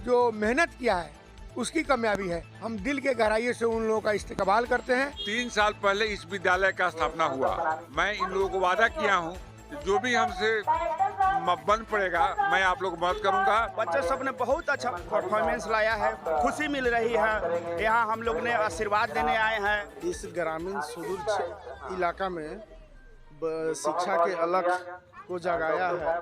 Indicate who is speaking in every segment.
Speaker 1: जो मेहनत किया है उसकी कामयाबी है। हम दिल के गहराइयों से उन लोगों का इस्तेकबाल करते हैं।
Speaker 2: 3 साल पहले इस विद्यालय का स्थापना हुआ। मैं इन लोगों को वादा किया हूँ कि जो भी हमसे बन पड़ेगा मैं आप लोग को मदद करूंगा।
Speaker 3: बच्चे सब ने बहुत अच्छा परफॉर्मेंस लाया है, खुशी मिल रही है। यहाँ हम लोग ने आशीर्वाद देने आए हैं।
Speaker 4: इस ग्रामीण सुदूर इलाका में शिक्षा के अलग को जगाया है।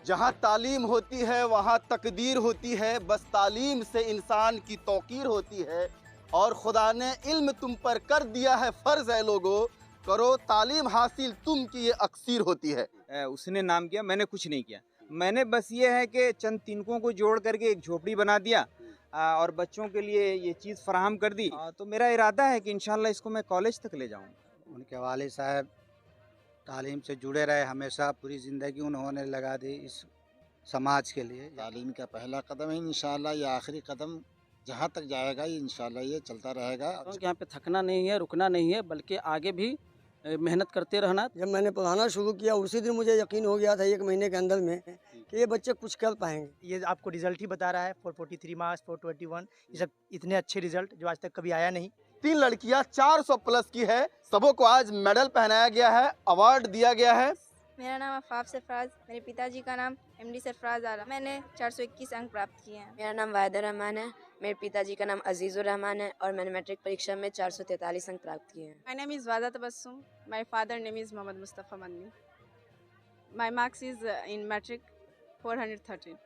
Speaker 5: जहाँ तालीम होती है वहाँ तकदीर होती है, बस तालीम से इंसान की तौकीर होती है। और खुदा ने इल्म तुम पर कर दिया है फ़र्ज़ है लोगो, करो तालीम हासिल तुम की ये अक्सीर होती है।
Speaker 6: उसने नाम किया, मैंने कुछ नहीं किया। मैंने बस ये है कि चंद तिनकों को जोड़ करके एक झोपड़ी बना दिया और बच्चों के लिए ये चीज़ फराहम कर दी। तो मेरा इरादा है कि इंशाल्लाह इसको मैं कॉलेज तक ले जाऊँ।
Speaker 7: उनके वालिद साहब तालीम से जुड़े रहे, हमेशा पूरी ज़िंदगी उन्होंने लगा दी इस समाज के लिए।
Speaker 8: तालीम का पहला कदम है, इंशाल्लाह ये आखिरी कदम जहाँ तक जाएगा ये इंशाल्लाह ये चलता रहेगा।
Speaker 9: यहाँ पे थकना नहीं है, रुकना नहीं है, बल्कि आगे भी मेहनत करते रहना।
Speaker 10: जब मैंने पढ़ाना शुरू किया उसी दिन मुझे यकीन हो गया था 1 महीने के अंदर में कि ये बच्चे कुछ कर पाएंगे।
Speaker 11: ये आपको रिजल्ट ही बता रहा है 443 मार्क्स 421, ये सब इतने अच्छे रिजल्ट जो आज तक कभी आया नहीं।
Speaker 5: 3 लड़कियां 400 प्लस की है, सबों को आज मेडल पहनाया गया है, अवार्ड दिया गया है।
Speaker 12: मेरा नाम अफाफ सरफराज, मेरे पिताजी का नाम एमडी सरफराज आला। मैंने 421 अंक प्राप्त किए हैं।
Speaker 13: मेरा नाम वाहिदा रहमान है, मेरे पिताजी का नाम अजीज़ुर रहमान है और मैंने मैट्रिक परीक्षा में 443 अंक प्राप्त किए हैं।
Speaker 12: My name is Wada Tabassum, my father name is Mohammad Mustafa Madani. My marks is in matric 413।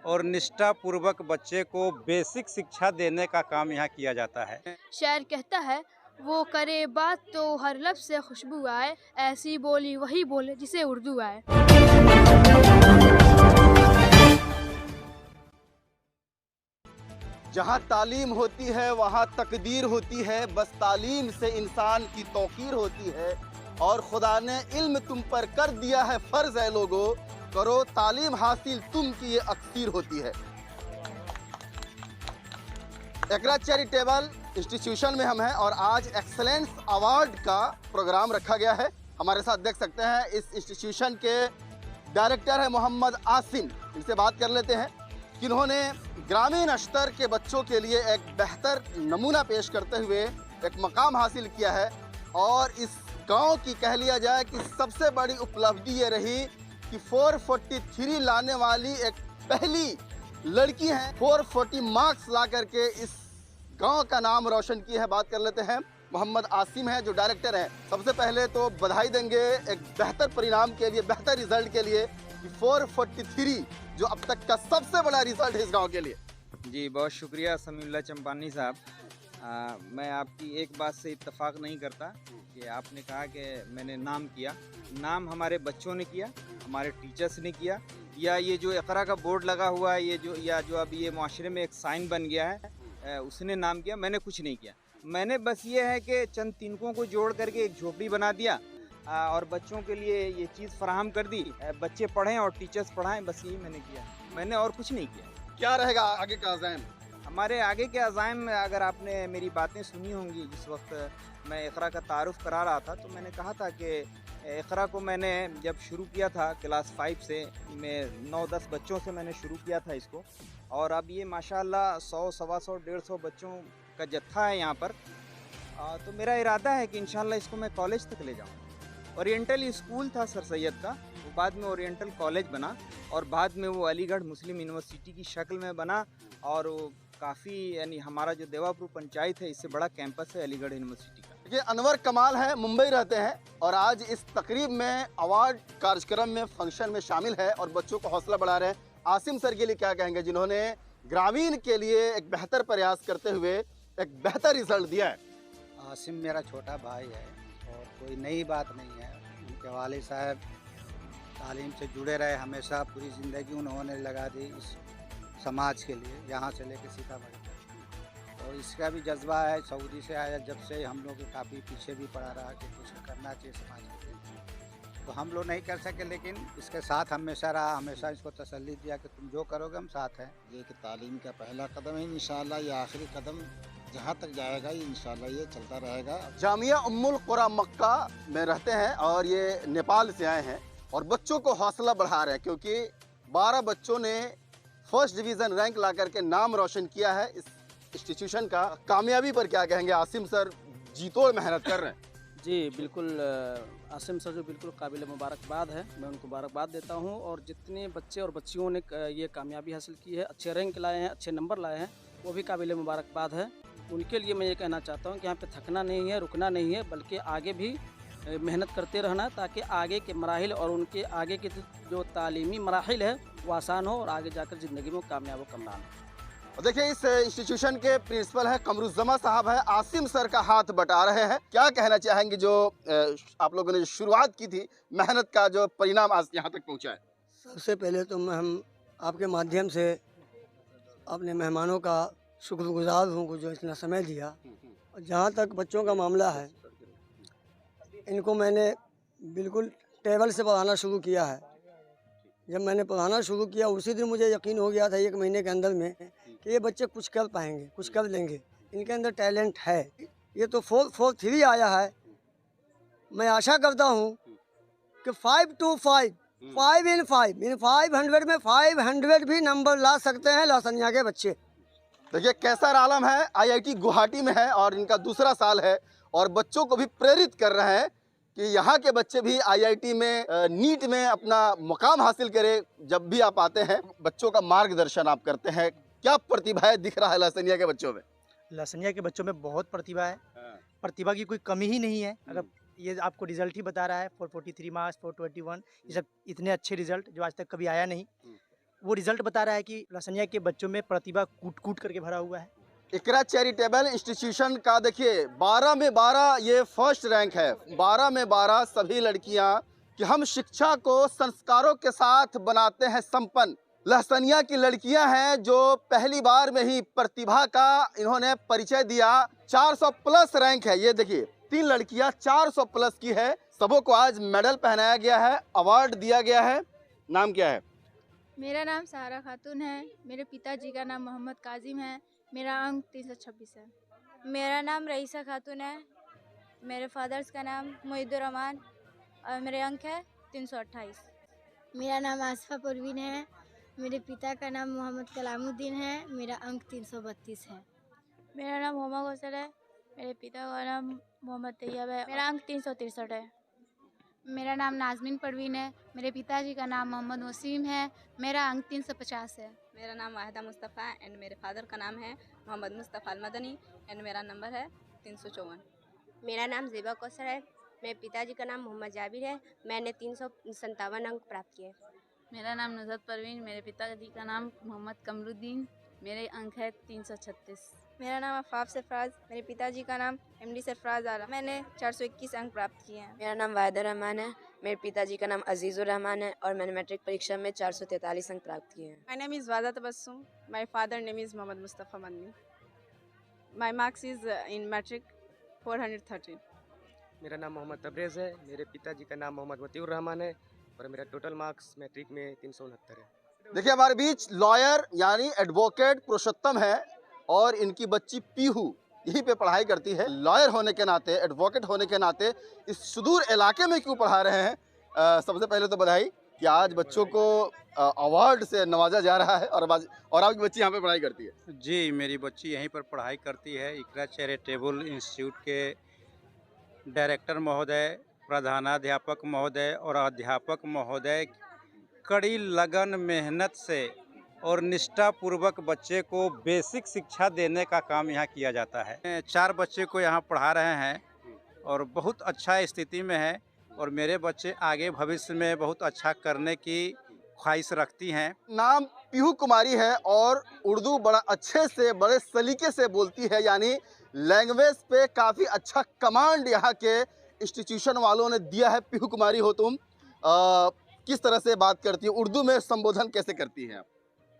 Speaker 6: और निष्ठापूर्वक बच्चे को बेसिक शिक्षा देने का काम यहाँ किया जाता है।
Speaker 14: शायर कहता है, वो करे बात तो हर लफ्ज़ से खुशबू आए, ऐसी बोली वही बोले जिसे उर्दू आए।
Speaker 5: जहाँ तालीम होती है वहाँ तकदीर होती है, बस तालीम से इंसान की तौकीर होती है। और खुदा ने इल्म तुम पर कर दिया है फ़र्ज़ है लोगो, करो तालीम हासिल तुम की ये अक्सीर होती है। इकरा चैरिटेबल इंस्टीट्यूशन में हम हैं और आज एक्सेलेंस अवार्ड का प्रोग्राम रखा गया है। हमारे साथ देख सकते हैं इस इंस्टीट्यूशन के डायरेक्टर है मोहम्मद आसिम। इनसे बात कर लेते हैं कि इन्होंने ग्रामीण स्तर के बच्चों के लिए एक बेहतर नमूना पेश करते हुए एक मकाम हासिल किया है। और इस गांव की कह लिया जाए कि सबसे बड़ी उपलब्धि ये रही कि 443 लाने वाली एक पहली लड़की हैं। 440 मार्क्स ला करके इस गांव का नाम रोशन की है। बात कर लेते हैं मोहम्मद आसिम है जो डायरेक्टर हैं। सबसे पहले तो बधाई देंगे एक बेहतर परिणाम के लिए, बेहतर रिजल्ट के लिए। 443 जो अब तक का सबसे बड़ा रिजल्ट है इस गांव के लिए।
Speaker 6: जी बहुत शुक्रिया समीउल्लाह चंपानी साहब। मैं आपकी एक बात से इत्तेफाक नहीं करता कि आपने कहा कि मैंने नाम किया। नाम हमारे बच्चों ने किया, हमारे टीचर्स ने किया, या ये जो इकरा का बोर्ड लगा हुआ है ये जो अभी ये माशरे में एक साइन बन गया है उसने नाम किया। मैंने कुछ नहीं किया। मैंने बस ये है कि चंद तिनकों को जोड़ करके एक झोपड़ी बना दिया और बच्चों के लिए ये चीज़ फराहम कर दी। बच्चे पढ़ें और टीचर्स पढ़ाएं, बस यही मैंने किया। मैंने और कुछ नहीं किया।
Speaker 5: क्या रहेगा आगे का अज़ाइम?
Speaker 6: हमारे आगे के अज़ाइम, अगर आपने मेरी बातें सुनी होंगी, जिस वक्त मैं इकरा का तारुफ करा रहा था तो मैंने कहा था कि इकरा को मैंने जब शुरू किया था क्लास 5 से, मैं 9-10 बच्चों से मैंने शुरू किया था इसको। और अब ये माशाल्लाह 100, 125, 150 बच्चों का जत्था है यहाँ पर। तो मेरा इरादा है कि इंशाल्लाह इसको मैं कॉलेज तक ले जाऊँ। ओरिएंटल स्कूल था सर सैयद का, वो बाद में ओरिएंटल कॉलेज बना और बाद में वो अलीगढ़ मुस्लिम यूनिवर्सिटी की शक्ल में बना। और वो काफ़ी, यानी हमारा जो देवापुर पंचायत है इससे बड़ा कैंपस है अलीगढ़ यूनिवर्सिटी का।
Speaker 5: देखिए अनवर कमाल है, मुंबई रहते हैं और आज इस तकरीब में अवार्ड कार्यक्रम में फंक्शन में शामिल है और बच्चों को हौसला बढ़ा रहे हैं। आसिम सर के लिए क्या कहेंगे जिन्होंने ग्रामीण के लिए एक बेहतर प्रयास करते हुए एक बेहतर रिजल्ट दिया है?
Speaker 7: आसिम मेरा छोटा भाई है और कोई नई बात नहीं है। उनके वालिद साहब तालीम से जुड़े रहे, हमेशा पूरी ज़िंदगी उन्होंने लगा दी इस समाज के लिए, यहाँ से लेकर सीतामढ़ी तक। और इसका भी जज्बा है, सऊदी से आया जब से हम लोग काफ़ी पीछे भी पड़ा रहा कि कुछ करना चाहिए समाज के लिए। तो हम लोग नहीं कर सके लेकिन इसके साथ हमेशा रहा, हमेशा इसको तसल्ली दिया कि तुम जो करोगे हम साथ हैं।
Speaker 8: ये कि तालीम का पहला कदम है, इंशाल्लाह ये आखिरी कदम जहाँ तक जाएगा ये इंशाल्लाह ये चलता रहेगा।
Speaker 5: जामिया उम्मुल कुरा मक्का में रहते हैं और ये नेपाल से आए हैं और बच्चों को हौसला बढ़ा रहे हैं क्योंकि 12 बच्चों ने फर्स्ट डिवीज़न रैंक ला करके नाम रोशन किया है इस इंस्टीट्यूशन का। कामयाबी पर क्या कहेंगे? आसिम सर जीतोड़ मेहनत कर रहे हैं।
Speaker 9: जी बिल्कुल, आसिम सर जो बिल्कुल काबिल मुबारकबाद है, मैं उनको मुबारकबाद देता हूँ। और जितने बच्चे और बच्चियों ने ये कामयाबी हासिल की है, अच्छे रैंक लाए हैं, अच्छे नंबर लाए हैं, वो भी काबिल मुबारकबाद है। उनके लिए मैं ये कहना चाहता हूँ कि यहाँ पे थकना नहीं है, रुकना नहीं है, बल्कि आगे भी मेहनत करते रहना, ताकि आगे के मराहिल और उनके आगे के जो तालीमी मराहिल है वो आसान हो और आगे जाकर ज़िंदगी में कामयाब हो, कमरान हो।
Speaker 5: देखिए इस इंस्टीट्यूशन के प्रिंसिपल है कमरुज़्ज़मा साहब है, आसिम सर का हाथ बटा रहे हैं। क्या कहना चाहेंगे जो आप लोगों ने जो शुरुआत की थी, मेहनत का जो परिणाम आज यहाँ तक पहुँचा है?
Speaker 10: सबसे पहले तो हम आपके माध्यम से अपने मेहमानों का शुक्रगुजार हूँ जो इतना समय दिया। और जहाँ तक बच्चों का मामला है, इनको मैंने बिल्कुल टेबल से पढ़ाना शुरू किया है। जब मैंने पढ़ाना शुरू किया उसी दिन मुझे यकीन हो गया था 1 महीने के अंदर में कि ये बच्चे कुछ कर पाएंगे, कुछ कर लेंगे, इनके अंदर टैलेंट है। ये तो 4-4-3 आया है। मैं आशा करता हूँ कि 5 to 5, 5 in 5, इन 500 में 500 भी नंबर ला सकते हैं लासनिया के बच्चे।
Speaker 5: देखिए कैसर आलम है, IIT गुवाहाटी में है और इनका दूसरा साल है और बच्चों को भी प्रेरित कर रहे हैं कि यहाँ के बच्चे भी IIT में नीट में अपना मुकाम हासिल करें। जब भी आप आते हैं बच्चों का मार्गदर्शन आप करते हैं, क्या प्रतिभा दिख रहा है लासनिया के बच्चों में?
Speaker 11: लासनिया के बच्चों में बहुत प्रतिभा है, प्रतिभा की कोई कमी ही नहीं है। अगर ये आपको रिजल्ट ही बता रहा है 443 मार्क्स, 421, ये सब इतने अच्छे रिजल्ट जो आज तक कभी आया नहीं, वो रिजल्ट बता रहा है कि लासनिया के बच्चों में प्रतिभा कूट कूट करके भरा हुआ है।
Speaker 5: इकरा चैरिटेबल इंस्टीट्यूशन का देखिए 12 में 12 ये फर्स्ट रैंक है। 12 में 12 सभी लड़कियां कि हम शिक्षा को संस्कारों के साथ बनाते हैं संपन्न। लहसनिया की लड़कियां हैं जो पहली बार में ही प्रतिभा का इन्होंने परिचय दिया। 400 प्लस रैंक है। ये देखिए 3 लड़कियां 400 प्लस की है। सबों को आज मेडल पहनाया गया है, अवार्ड दिया गया है। नाम क्या है?
Speaker 14: मेरा नाम सारा खातून है। मेरे पिताजी का नाम मोहम्मद काजिम है। मेरा अंक 326 है।
Speaker 15: मेरा नाम रईसा खातून है। मेरे फादर्स का नाम मोहिदुर रहमान और मेरे अंक है 328।
Speaker 14: मेरा नाम आसफा परवीन है। मेरे पिता का नाम मोहम्मद कलामुद्दीन है। मेरा अंक 332 है।
Speaker 15: मेरा नाम हुमा गौसल है। मेरे पिता का नाम मोहम्मद तैयब है। मेरा अंक 363 है।
Speaker 14: मेरा नाम नाजमीन परवीन है। मेरे पिताजी का नाम मोहम्मद वसीम है। मेरा अंक 350 है।
Speaker 12: मेरा नाम वाहिदा मुस्तफ़ा एंड मेरे फादर का नाम है मोहम्मद मुस्तफ़ा अल-मदनी एंड मेरा नंबर है 354।
Speaker 13: मेरा नाम ज़ेबा कौसर है। मेरे पिताजी का नाम मोहम्मद जाबिर है। मैंने 357 अंक प्राप्त किए।
Speaker 12: मेरा नाम नुज़रत परवीन। मेरे पिताजी का नाम मोहम्मद कमरुद्दीन। मेरे अंक है 336।
Speaker 15: मेरा नाम अफ़ाफ सरफराज। मेरे पिताजी का नाम MD सरफराज आला। मैंने 421 अंक प्राप्त किए हैं।
Speaker 13: मेरा नाम वाहिदा रहमान है। मेरे पिताजी का नाम अजीज़ुर रहमान है और मैंने मैट्रिक परीक्षा में 443 अंक प्राप्त किए हैं।
Speaker 12: My name is Wada Tabassum. My father name is Mohammad Mustafa Madani. My marks is in matric 413।
Speaker 16: मेरा नाम मोहम्मद तबरेज़ है। मेरे पिताजी का नाम मोहम्मद वतीउर रहमान है और मेरा टोटल मार्क्स मैट्रिक में 369 है।
Speaker 5: देखिए हमारे बीच लॉयर यानी एडवोकेट पुरुषोत्तम है और इनकी बच्ची पीहू यहीं पे पढ़ाई करती है। लॉयर होने के नाते, एडवोकेट होने के नाते इस सुदूर इलाके में क्यों पढ़ा रहे हैं? सबसे पहले तो बधाई कि आज बच्चों को अवार्ड से नवाजा जा रहा है और आपकी बच्ची यहाँ पे पढ़ाई करती है।
Speaker 17: जी, मेरी बच्ची यहीं पर पढ़ाई करती है। इकरा चैरिटेबल इंस्टीट्यूट के डायरेक्टर महोदय, प्रधानाध्यापक महोदय और अध्यापक महोदय कड़ी लगन मेहनत से और निष्ठापूर्वक बच्चे को बेसिक शिक्षा देने का काम यहाँ किया जाता है। 4 बच्चे को यहाँ पढ़ा रहे हैं और बहुत अच्छा स्थिति में है और मेरे बच्चे आगे भविष्य में बहुत अच्छा करने की ख्वाहिश रखती हैं।
Speaker 5: नाम पीहू कुमारी है और उर्दू बड़ा अच्छे से, बड़े सलीके से बोलती है, यानी लैंग्वेज पे काफ़ी अच्छा कमांड यहाँ के इंस्टीट्यूशन वालों ने दिया है। पीहू कुमारी हो तुम, किस तरह से बात करती है? उर्दू में संबोधन कैसे करती हैं आप?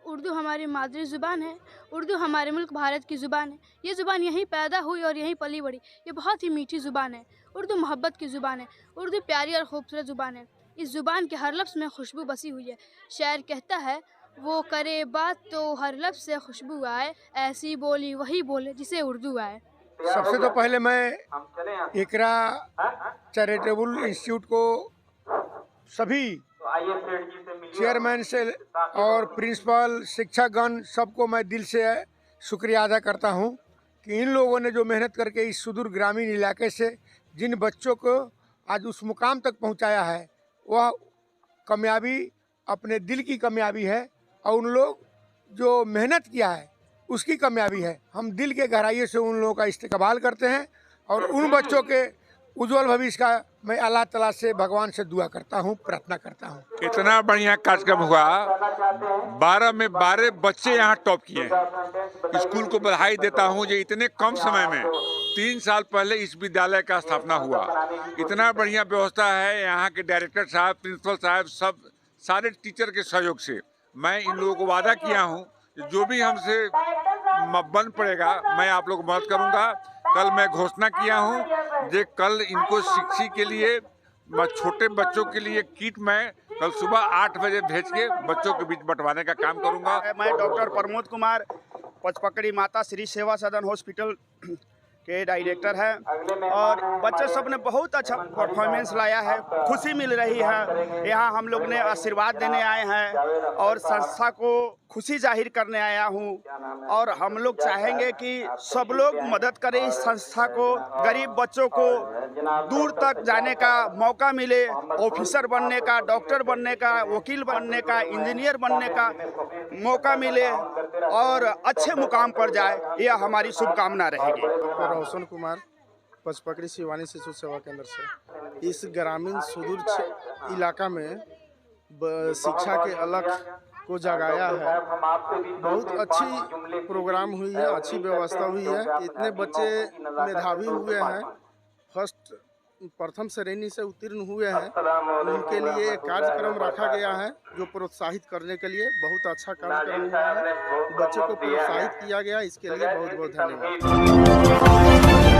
Speaker 14: उर्दू हमारी मादरी ज़ुबान है। उर्दू हमारे मुल्क भारत की ज़ुबान है। ये ज़ुबान यहीं पैदा हुई और यहीं पली बड़ी। ये बहुत ही मीठी ज़ुबान है। उर्दू मोहब्बत की ज़ुबान है। उर्दू प्यारी और ख़ूबसूरत ज़ुबान है। इस ज़ुबान के हर लफ्ज़ में खुशबू बसी हुई है। शायर कहता है, वो करे बात तो हर लफ्ज़ से खुशबू आए, ऐसी बोली वही बोले जिसे उर्दू आए।
Speaker 1: सबसे तो पहले मैं इकरा चैरिटेबल इंस्टीट्यूट को सभी चेयरमैन से और प्रिंसिपल, शिक्षकगण सबको मैं दिल से शुक्रिया अदा करता हूं कि इन लोगों ने जो मेहनत करके इस सुदूर ग्रामीण इलाके से जिन बच्चों को आज उस मुकाम तक पहुंचाया है, वह कामयाबी अपने दिल की कामयाबी है और उन लोग जो मेहनत किया है उसकी कामयाबी है। हम दिल के गहराइयों से उन लोगों का इस्तेकबाल करते हैं और उन बच्चों के उज्जवल भविष्य का मैं अल्लाह ताला से, भगवान से दुआ करता हूँ, प्रार्थना करता हूँ।
Speaker 2: इतना बढ़िया कार्यक्रम हुआ, 12 में 12 बच्चे यहाँ टॉप किए हैं। स्कूल को बधाई देता हूँ जो इतने कम समय में 3 साल पहले इस विद्यालय का स्थापना हुआ। इतना बढ़िया व्यवस्था है यहाँ के डायरेक्टर साहब, प्रिंसिपल साहब, सब सारे टीचर के सहयोग से। मैं इन लोगों को वादा किया हूँ जो भी हमसे बन पड़ेगा मैं आप लोग मदद करूँगा। कल मैं घोषणा किया हूँ जे कल इनको शिक्षा के लिए, छोटे बच्चों के लिए किट मैं कल सुबह 8 बजे भेज के बच्चों के बीच बंटवाने का काम करूँगा।
Speaker 3: मैं डॉक्टर प्रमोद कुमार पचपकड़ी माता श्री सेवा सदन हॉस्पिटल के डायरेक्टर हैं और बच्चे सब ने बहुत अच्छा परफॉर्मेंस लाया है। खुशी मिल रही है। यहाँ हम लोग ने आशीर्वाद देने आए हैं और संस्था को खुशी जाहिर करने आया हूँ और हम लोग चाहेंगे कि सब लोग मदद करें इस संस्था को। गरीब बच्चों को दूर तक जाने का मौका मिले, ऑफिसर बनने का, डॉक्टर बनने का, वकील बनने का, इंजीनियर बनने का मौका मिले और अच्छे मुकाम पर जाए, यह हमारी शुभकामना रहेगी।
Speaker 4: रोशन कुमार पचपकड़ी शिवानी शिशु सेवा केंद्र से। इस ग्रामीण सुदूर इलाका में शिक्षा के अलग को जगाया है। बहुत अच्छी प्रोग्राम हुई है, अच्छी व्यवस्था हुई है। इतने बच्चे मेधावी हुए हैं, प्रथम श्रेणी से उत्तीर्ण हुए हैं, उनके लिए एक कार्यक्रम रखा गया है जो प्रोत्साहित करने के लिए बहुत अच्छा कार्यक्रम हुआ है। बच्चों को प्रोत्साहित किया गया, इसके लिए बहुत बहुत धन्यवाद।